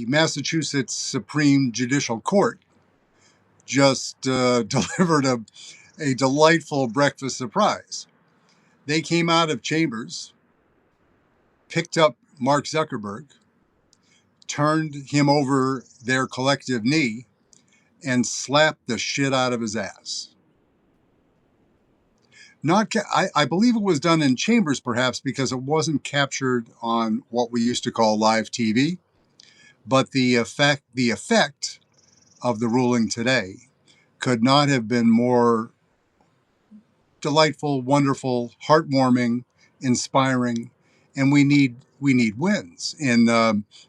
Massachusetts Supreme Judicial Court just delivered a delightful breakfast surprise. They came out of chambers, picked up Mark Zuckerberg, turned him over their collective knee, and slapped the shit out of his ass. I believe it was done in chambers, perhaps because it wasn't captured on what we used to call live TV. But the effect of the ruling today could not have been more delightful, wonderful, heartwarming, inspiring, and we need wins in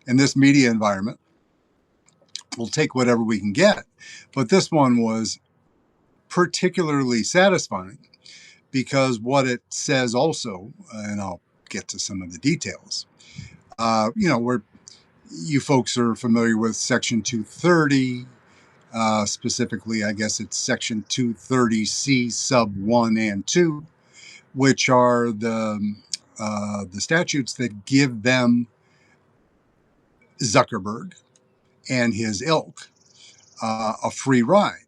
this media environment. We'll take whatever we can get, but this one was particularly satisfying because what it says also, and I'll get to some of the details. Where you folks are familiar with Section 230. Specifically, I guess it's Section 230C sub 1 and 2, which are the statutes that give them, Zuckerberg and his ilk, a free ride.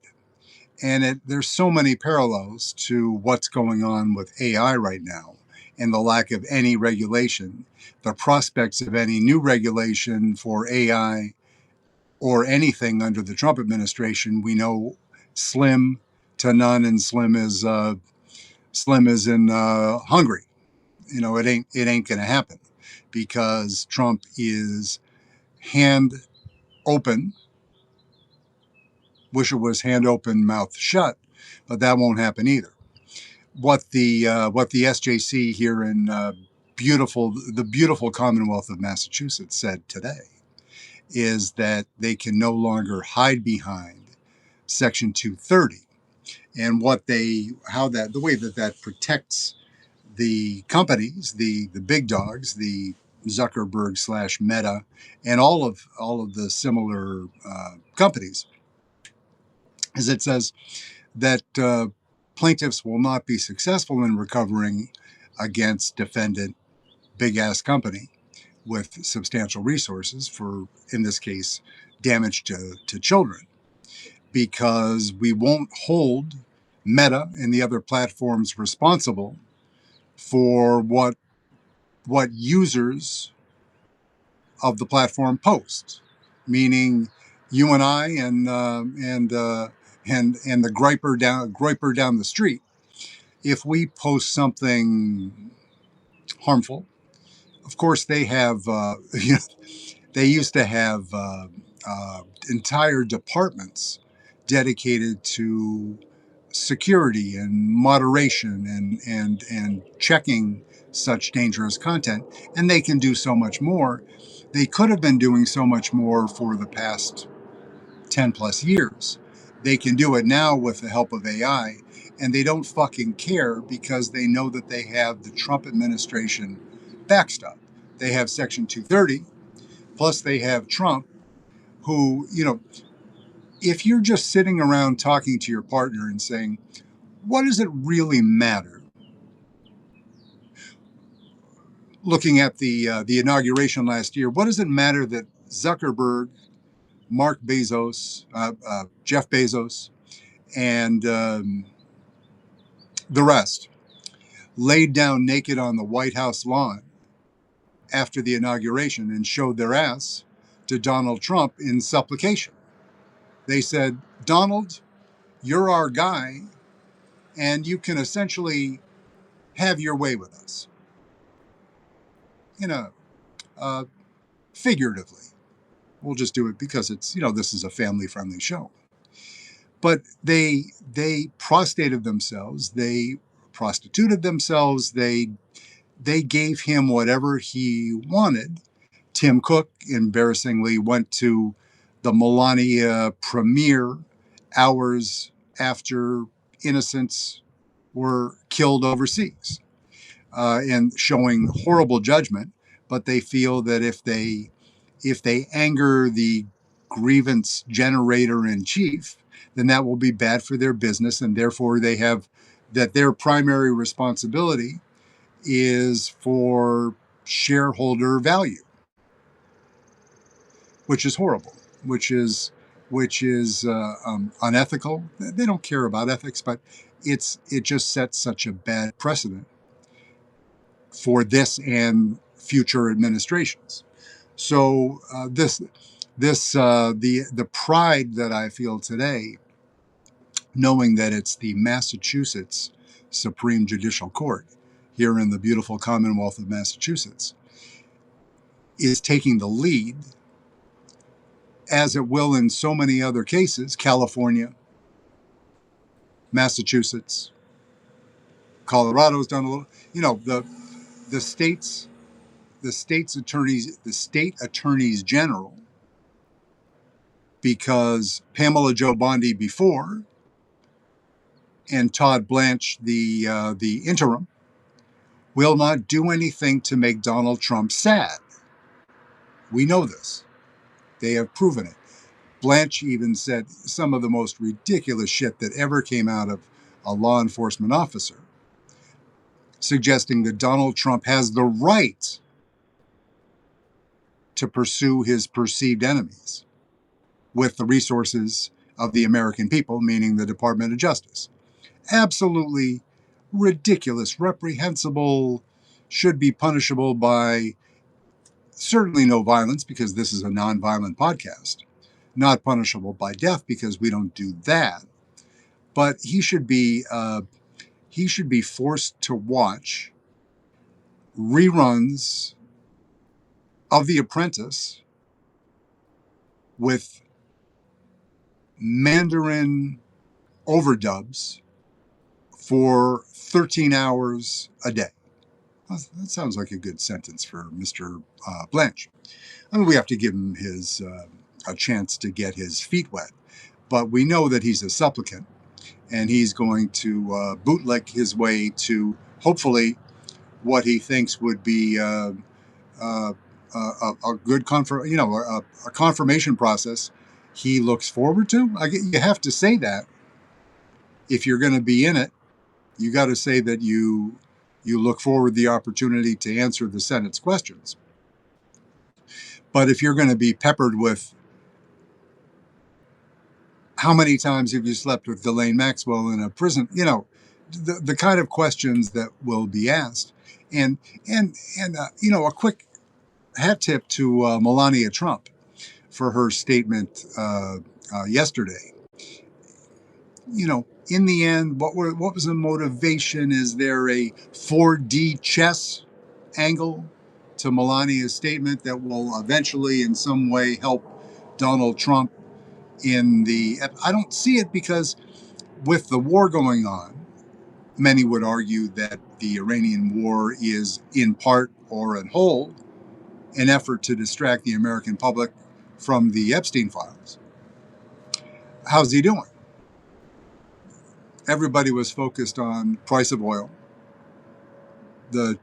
And there's so many parallels to what's going on with AI right now and the lack of any regulation, the prospects of any new regulation for AI or anything under the Trump administration. We know slim to none, and slim is in Hungary. It ain't going to happen because Trump is hand open. Wish it was hand open, mouth shut, but that won't happen either. What the SJC here in the beautiful Commonwealth of Massachusetts said today is that they can no longer hide behind Section 230, and the way that protects the companies, the big dogs, the Zuckerberg / Meta, and all of the similar companies, is it says that plaintiffs will not be successful in recovering against defendant big ass company with substantial resources for, in this case, damage to children, because we won't hold Meta and the other platforms responsible for what users of the platform post, meaning you and I and the griper down the street. If we post something harmful, of course they have they used to have entire departments dedicated to security and moderation and checking such dangerous content, and they can do so much more. They could have been doing so much more for the past 10 plus years. They can do it now with the help of AI, and they don't fucking care because they know that they have the Trump administration backstop. They have Section 230, plus they have Trump, who, if you're just sitting around talking to your partner and saying, what does it really matter? Looking at the inauguration last year, what does it matter that Zuckerberg, Mark Bezos, Jeff Bezos, and the rest laid down naked on the White House lawn after the inauguration and showed their ass to Donald Trump in supplication? They said, Donald, you're our guy, and you can essentially have your way with us. Figuratively. We'll just do it because it's, this is a family-friendly show. But they prostrated themselves, they prostituted themselves, they gave him whatever he wanted. Tim Cook embarrassingly went to the Melania premiere hours after innocents were killed overseas, and showing horrible judgment. But they feel that if they anger the grievance generator in chief, then that will be bad for their business, and therefore they have that their primary responsibility is for shareholder value, which is horrible, which is unethical. They don't care about ethics, but it just sets such a bad precedent for this and future administrations. So the pride that I feel today, knowing that it's the Massachusetts Supreme Judicial Court here in the beautiful Commonwealth of Massachusetts, is taking the lead, as it will in so many other cases, California, Massachusetts, Colorado's done a little, the states, the state attorneys general, because Pamela Jo Bondi before and Todd Blanche, the interim, will not do anything to make Donald Trump sad. We know this. They have proven it. Blanche even said some of the most ridiculous shit that ever came out of a law enforcement officer, suggesting that Donald Trump has the right to pursue his perceived enemies with the resources of the American people, meaning the Department of Justice. Absolutely ridiculous, reprehensible, should be punishable by certainly no violence, because this is a nonviolent podcast, not punishable by death because we don't do that. But he should be forced to watch reruns of The Apprentice with Mandarin overdubs for 13 hours a day. That sounds like a good sentence for Mr. Blanche. I mean, we have to give him a chance to get his feet wet, but we know that he's a supplicant, and he's going to bootleg his way to hopefully what he thinks would be a good a confirmation process he looks forward to. You have to say that if you're going to be in it. You got to say that you look forward to the opportunity to answer the Senate's questions. But if you're going to be peppered with how many times have you slept with Ghislaine Maxwell in a prison, the kind of questions that will be asked, and a quick hat tip to Melania Trump for her statement yesterday. In the end, what was the motivation? Is there a 4D chess angle to Melania's statement that will eventually in some way help Donald Trump I don't see it, because with the war going on, many would argue that the Iranian war is in part or in whole an effort to distract the American public from the Epstein files. How's he doing? Everybody was focused on price of oil, the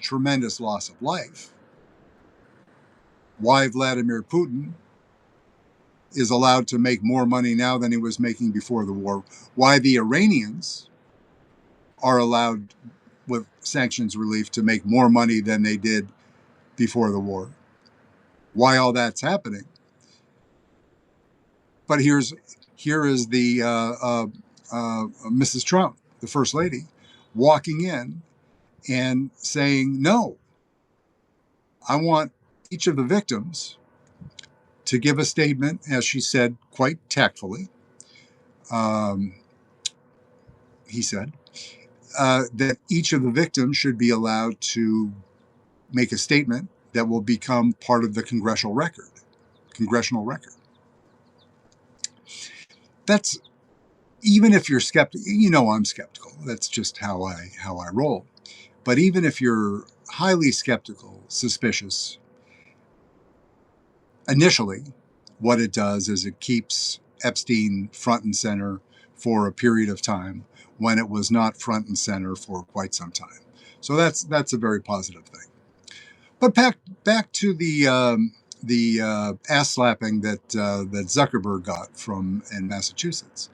tremendous loss of life, why Vladimir Putin is allowed to make more money now than he was making before the war, why the Iranians are allowed with sanctions relief to make more money than they did before the war, why all that's happening. But here is the Mrs. Trump, the First Lady, walking in and saying, no, I want each of the victims to give a statement, as she said quite tactfully. He said that each of the victims should be allowed to make a statement that will become part of the congressional record. That's, even if you're skeptical, I'm skeptical. That's just how I roll. But even if you're highly skeptical, suspicious, initially, what it does is it keeps Epstein front and center for a period of time when it was not front and center for quite some time. So that's a very positive thing. But back to the ass slapping that Zuckerberg got in Massachusetts.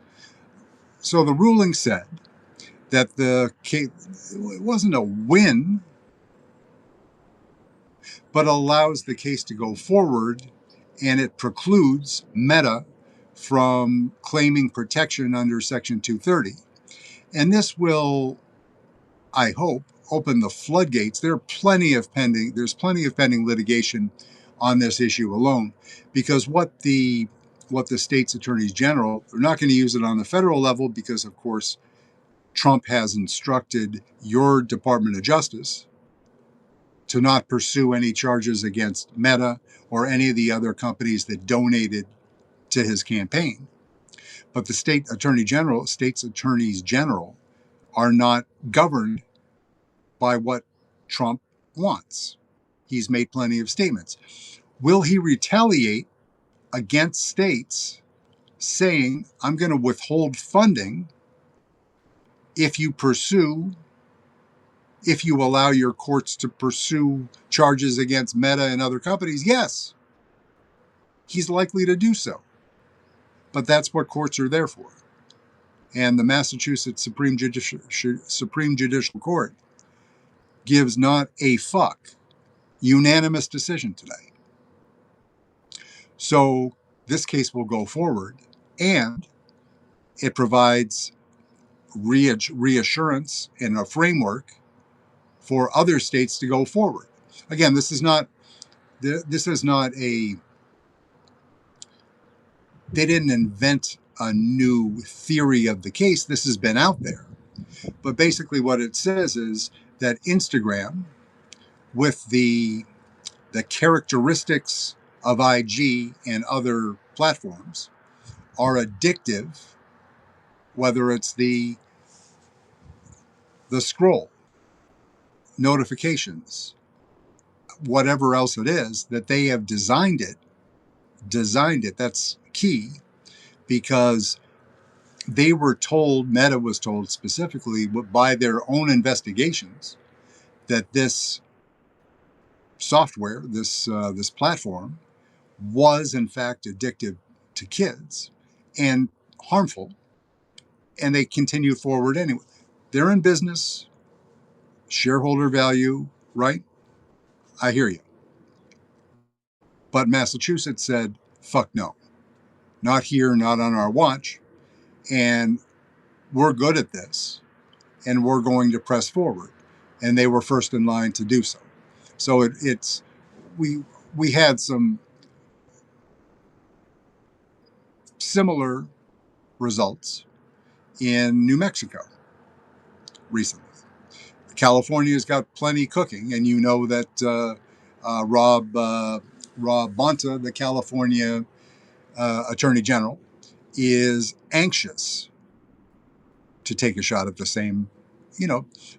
So the ruling said that the case, it wasn't a win, but allows the case to go forward and it precludes Meta from claiming protection under Section 230. And this will, I hope, open the floodgates. There's plenty of pending litigation on this issue alone, because what the state's attorneys general, they're not going to use it on the federal level because, of course, Trump has instructed your Department of Justice to not pursue any charges against Meta or any of the other companies that donated to his campaign. But the state's attorneys general are not governed by what Trump wants. He's made plenty of statements. Will he retaliate against states saying, I'm going to withhold funding if you allow your courts to pursue charges against Meta and other companies? Yes, he's likely to do so. But that's what courts are there for. And the Massachusetts Supreme Judicial Court gives not a fuck. Unanimous decision today. So this case will go forward, and it provides reassurance and a framework for other states to go forward. Again, this is not a, they didn't invent a new theory of the case. This has been out there. But basically what it says is that Instagram, with the characteristics of IG and other platforms, are addictive, whether it's the scroll, notifications, whatever else it is, that they have designed it. That's key, because Meta was told specifically by their own investigations, that this software, this platform, was in fact addictive to kids and harmful, and they continue forward anyway. They're in business, shareholder value, right? I hear you. But Massachusetts said, fuck no. Not here, not on our watch. And we're good at this, and we're going to press forward. And they were first in line to do so. So we had some similar results in New Mexico recently. California's got plenty cooking, and you know that Rob Bonta, the California Attorney General, is anxious to take a shot at the same,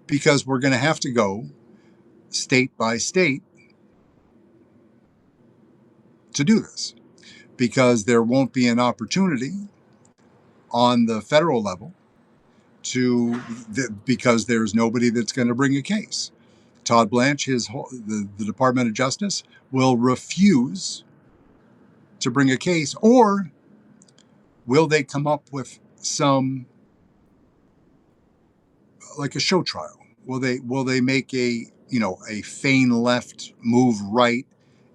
because we're going to have to go state by state to do this, because there won't be an opportunity on the federal level because there's nobody that's going to bring a case. Todd Blanche, the Department of Justice, will refuse to bring a case, or will they come up with some, like a show trial? Will they make a feign left, move right,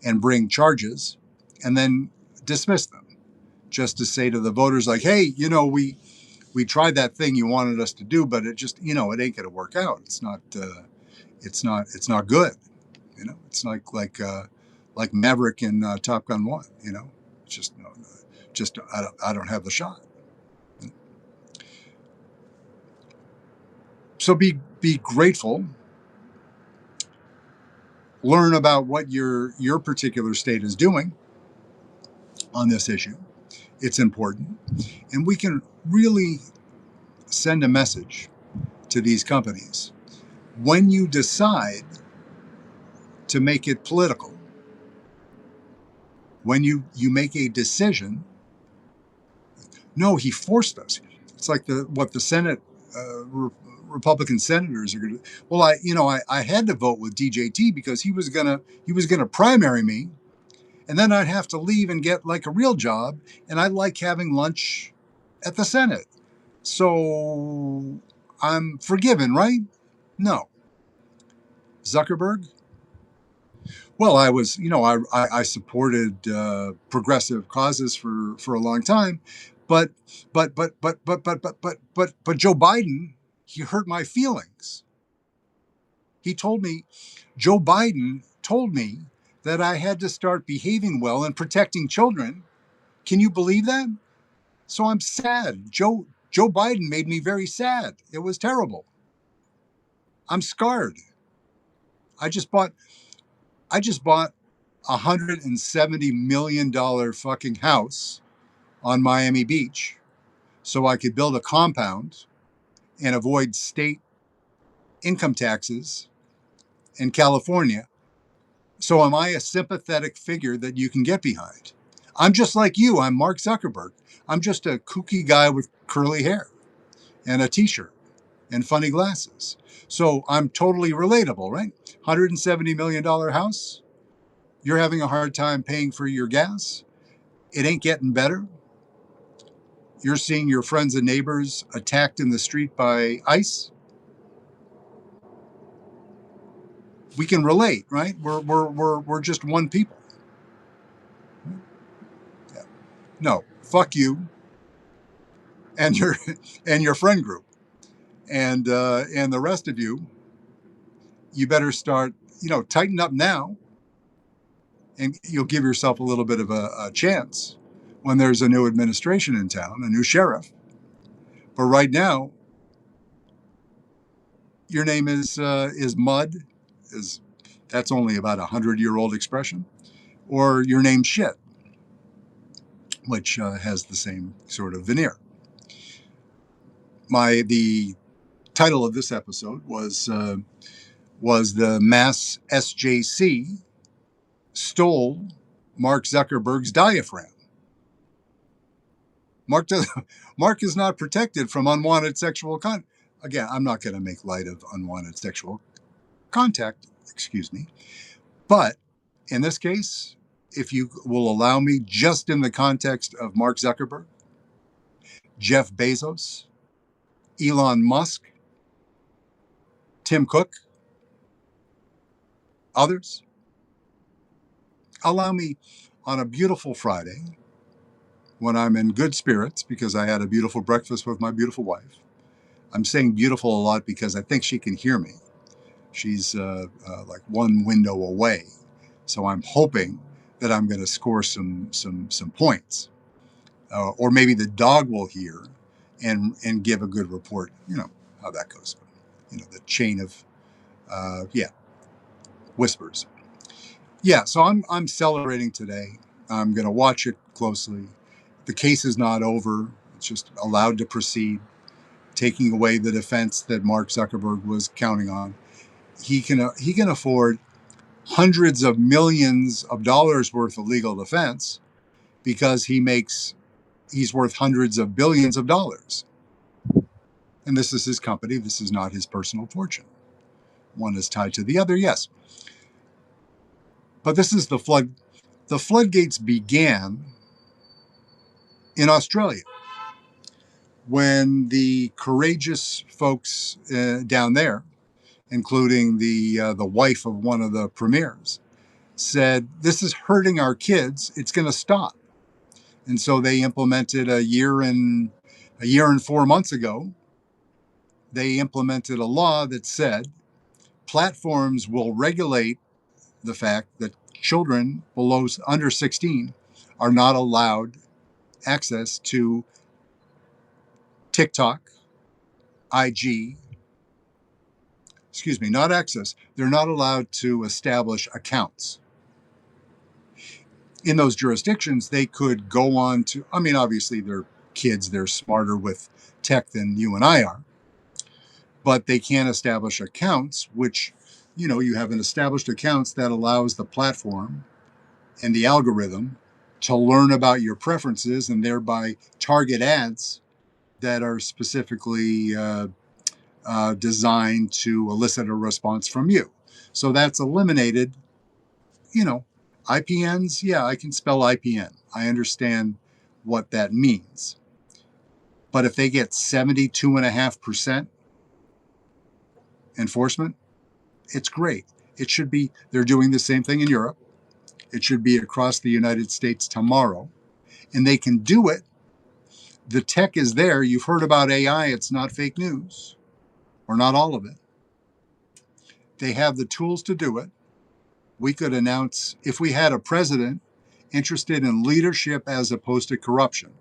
and bring charges, and then dismiss them, just to say to the voters, like, hey, we tried that thing you wanted us to do, but it just, it ain't going to work out. It's not good. It's like Maverick in Top Gun 1. It's just I don't have the shot. So be grateful. Learn about what your particular state is doing on this issue. It's important, and we can really send a message to these companies. When you decide to make it political, when you make a decision, no, he forced us. It's like what the Senate Republican senators are going to. Well, I had to vote with DJT because he was gonna primary me, and then I'd have to leave and get like a real job, and I like having lunch at the Senate, so I'm forgiven, right? No. Zuckerberg, Well, I was, I supported progressive causes for a long time, but but Joe Biden, he hurt my feelings. He told me, Joe Biden told me that I had to start behaving well and protecting children. Can you believe that? So I'm sad. Joe Biden made me very sad. It was terrible. I'm scarred. I just bought I just bought $170 million fucking house on Miami Beach so I could build a compound and avoid state income taxes in California. So am I a sympathetic figure that you can get behind? I'm just like you. I'm Mark Zuckerberg. I'm just a kooky guy with curly hair and a t-shirt and funny glasses. So I'm totally relatable, right? $170 million house. You're having a hard time paying for your gas. It ain't getting better. You're seeing your friends and neighbors attacked in the street by ICE. We can relate, right? We're just one people. Yeah. No, fuck you and your and your friend group, and the rest of you. You better start, tighten up now, and you'll give yourself a little bit of a chance when there's a new administration in town, a new sheriff. But right now, your name is mud. Is That's only about 100-year-old expression, or your name's shit, which has the same sort of veneer. The title of this episode was the mass SJC stole Mark Zuckerberg's diaphragm. Mark does, Mark is not protected from unwanted sexual contact. Again, I'm not going to make light of unwanted sexual contact, excuse me. But in this case, if you will allow me, just in the context of Mark Zuckerberg, Jeff Bezos, Elon Musk, Tim Cook, others, allow me on a beautiful Friday, when I'm in good spirits because I had a beautiful breakfast with my beautiful wife. I'm saying beautiful a lot because I think she can hear me. She's like one window away. So I'm hoping that I'm going to score some points. Or maybe the dog will hear and give a good report. You know how that goes. The chain of, whispers. Yeah, so I'm celebrating today. I'm going to watch it closely. The case is not over. It's just allowed to proceed, taking away the defense that Mark Zuckerberg was counting on. He can afford hundreds of millions of dollars worth of legal defense because he's worth hundreds of billions of dollars. And this is his company. This is not his personal fortune. One is tied to the other, yes. But this is the flood. The floodgates began in Australia when the courageous folks down there, including the wife of one of the premiers, said, "This is hurting our kids. It's going to stop." And so they implemented a year and 4 months ago. They implemented a law that said platforms will regulate the fact that children under 16 are not allowed access to TikTok, IG, not access. They're not allowed to establish accounts. In those jurisdictions, they could go on to, obviously they're kids, they're smarter with tech than you and I are, but they can't establish accounts, which, you have an established accounts that allows the platform and the algorithm to learn about your preferences and thereby target ads that are specifically designed to elicit a response from you. So that's eliminated. IPNs, yeah, I can spell IPN. I understand what that means. But if they get 72.5% enforcement, it's great. It should be, they're doing the same thing in Europe. It should be across the United States tomorrow. And they can do it. The tech is there. You've heard about AI. It's not fake news, or not all of it. They have the tools to do it. We could announce, if we had a president interested in leadership as opposed to corruption,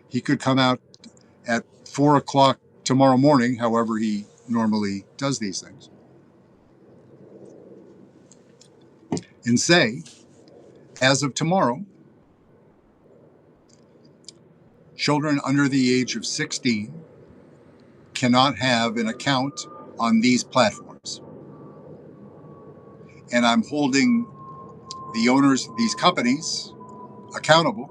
he could come out at 4 o'clock tomorrow morning, however he normally does these things, and say, as of tomorrow, children under the age of 16 cannot have an account on these platforms. And I'm holding the owners of these companies accountable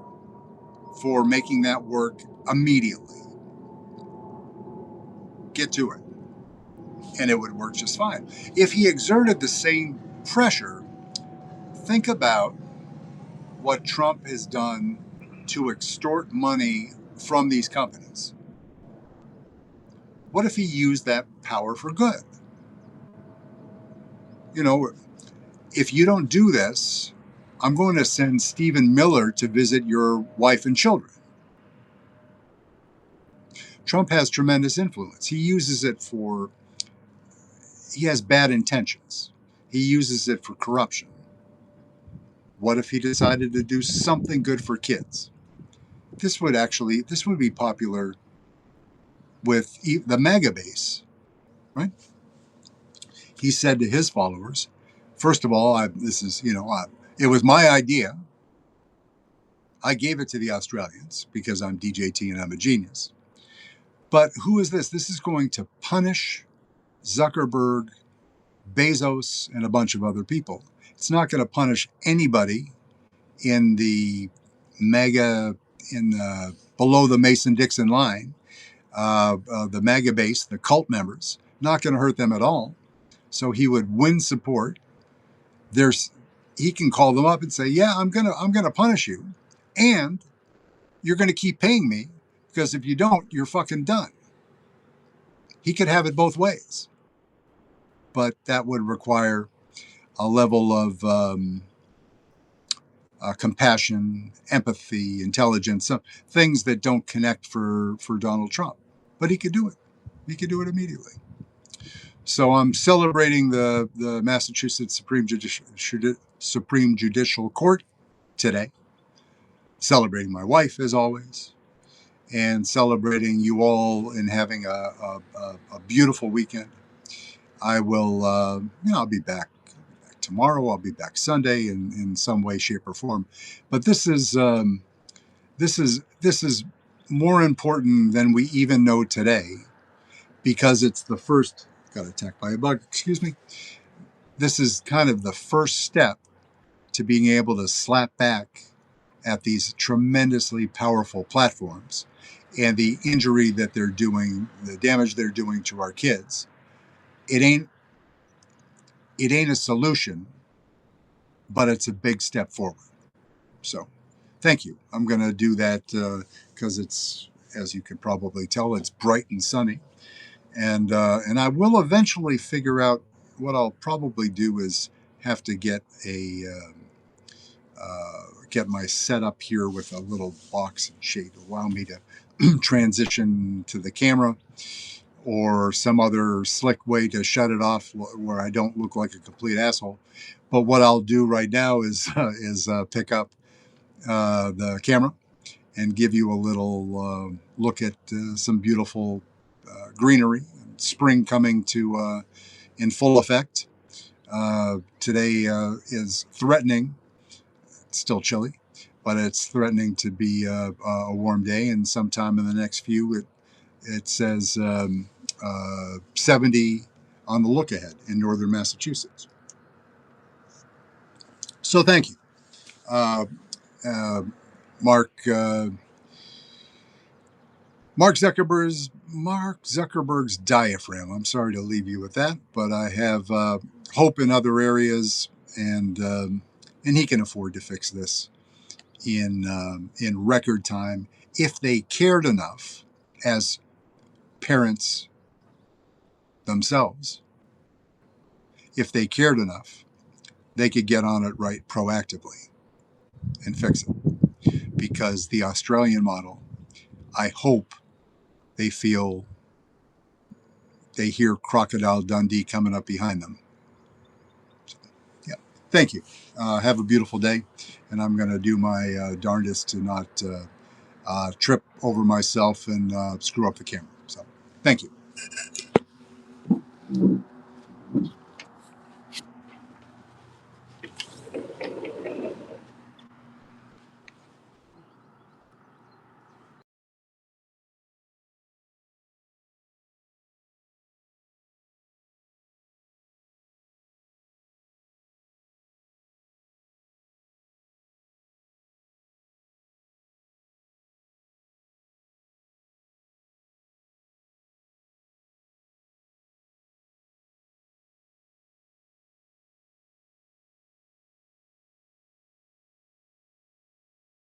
for making that work immediately. Get to it. And it would work just fine. If he exerted the same pressure, think about what Trump has done to extort money from these companies. What if he used that power for good? You know, if you don't do this, I'm going to send Stephen Miller to visit your wife and children. Trump has tremendous influence. He uses it for, he has bad intentions. He uses it for corruption. What if he decided to do something good for kids? This would be popular with the MAGA base, right? He said to his followers, first of all, it was my idea. I gave it to the Australians because I'm DJT and I'm a genius. But who is this? This is going to punish Zuckerberg, Bezos, and a bunch of other people. It's not going to punish anybody in the below the Mason-Dixon line, the MAGA base, the cult members. Not going to hurt them at all. So he would win support. He can call them up and say, "Yeah, I'm gonna punish you, and you're going to keep paying me, because if you don't, you're fucking done." He could have it both ways, but that would require a level of compassion, empathy, intelligence, things that don't connect for Donald Trump. But he could do it. He could do it immediately. So I'm celebrating the Massachusetts Supreme Judicial Court today, celebrating my wife as always, and celebrating you all and having a beautiful weekend. I will, I'll be back tomorrow. I'll be back Sunday in some way, shape, or form. But this is more important than we even know today, because it's the first. Got attacked by a bug. Excuse me. This is kind of the first step to being able to slap back at these tremendously powerful platforms and the injury that they're doing, the damage they're doing to our kids. It ain't a solution, but it's a big step forward. So thank you. I'm going to do that because it's, as you can probably tell, it's bright and sunny. And I will eventually figure out what I'll probably do is have to get my setup here with a little box and shade to allow me to transition to the camera, or some other slick way to shut it off where I don't look like a complete asshole. But what I'll do right now is pick up the camera and give you a little look at some beautiful greenery. Spring coming to in full effect. Today is threatening. It's still chilly, but it's threatening to be a warm day. And sometime in the next few, it says 70 on the look ahead in northern Massachusetts. So thank you, Mark Zuckerberg's Diaphragm. I'm sorry to leave you with that, but I have hope in other areas, and he can afford to fix this in record time if they cared enough as parents themselves. if they cared enough, they could get on it right proactively and fix it. Because the Australian model, I hope they feel they hear Crocodile Dundee coming up behind them. So, yeah, thank you. Have a beautiful day, and I'm going to do my darndest to not trip over myself and screw up the camera. So, thank you.